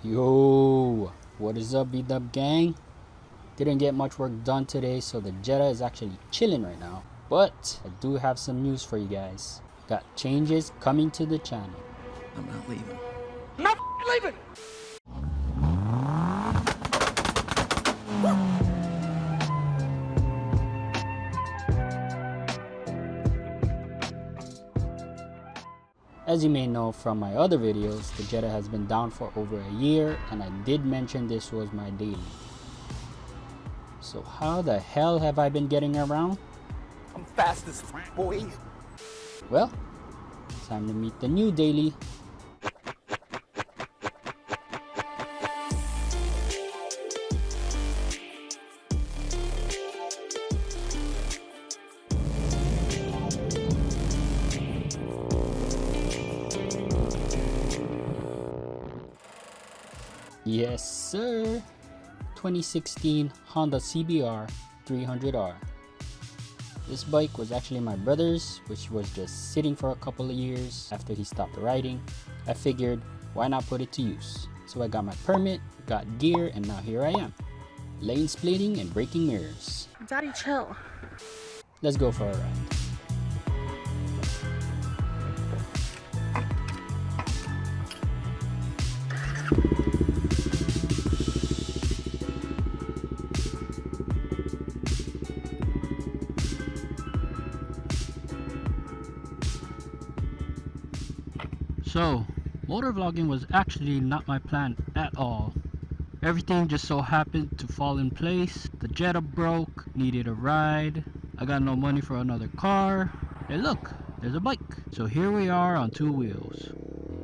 Yo, what is up, B-Dub gang? Didn't get much work done today, so the Jetta is actually chilling right now. But I do have some news for you guys. Got changes coming to the channel. I'm not leaving. I'm not leaving! As you may know from my other videos, the Jetta has been down for over a year, and I did mention this was my daily. So how the hell have I been getting around? I'm fast as boy. Well, time to meet the new daily. Yes sir, 2016 Honda CBR 300R. This bike was actually my brother's, which was just sitting for a couple of years after he stopped riding. I figured, why not put it to use? So I got my permit, got gear, and now here I am. Lane splitting and breaking mirrors. Daddy, chill. Let's go for a ride. So, motor vlogging was actually not my plan at all. Everything just so happened to fall in place. The Jetta broke, needed a ride. I got no money for another car. Hey look, there's a bike. So here we are on two wheels.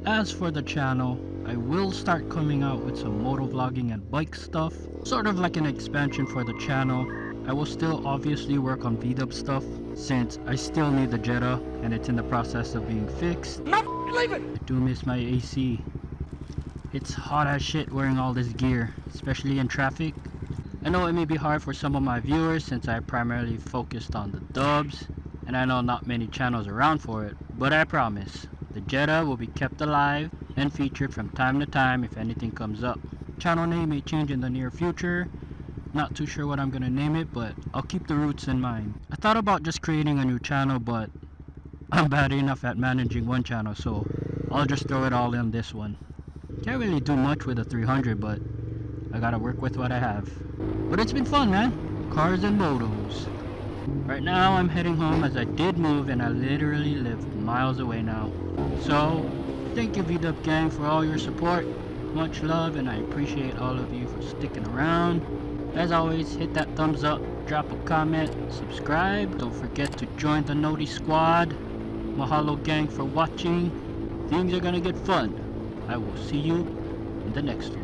As for the channel, I will start coming out with some moto vlogging and bike stuff. Sort of like an expansion for the channel. I will still obviously work on V-Dub stuff since I still need the Jetta and it's in the process of being fixed. I'm not leaving! I do miss my AC. It's hot as shit wearing all this gear, especially in traffic. I know it may be hard for some of my viewers since I primarily focused on the dubs, and I know not many channels around for it, but I promise, the Jetta will be kept alive and featured from time to time if anything comes up. Channel name may change in the near future. Not too sure what I'm gonna name it, but I'll keep the roots in mind. I thought about just creating a new channel, but I'm bad enough at managing one channel, so I'll just throw it all in this one. Can't really do much with a 300, but I gotta work with what I have. But it's been fun, man. Cars and motos. Right now I'm heading home as I did move and I literally live miles away now. So thank you V-Dub gang for all your support. Much love, and I appreciate all of you for sticking around. As always, hit that thumbs up, drop a comment, subscribe. Don't forget to join the Noti squad. Mahalo gang for watching. Things are gonna get fun. I will see you in the next one.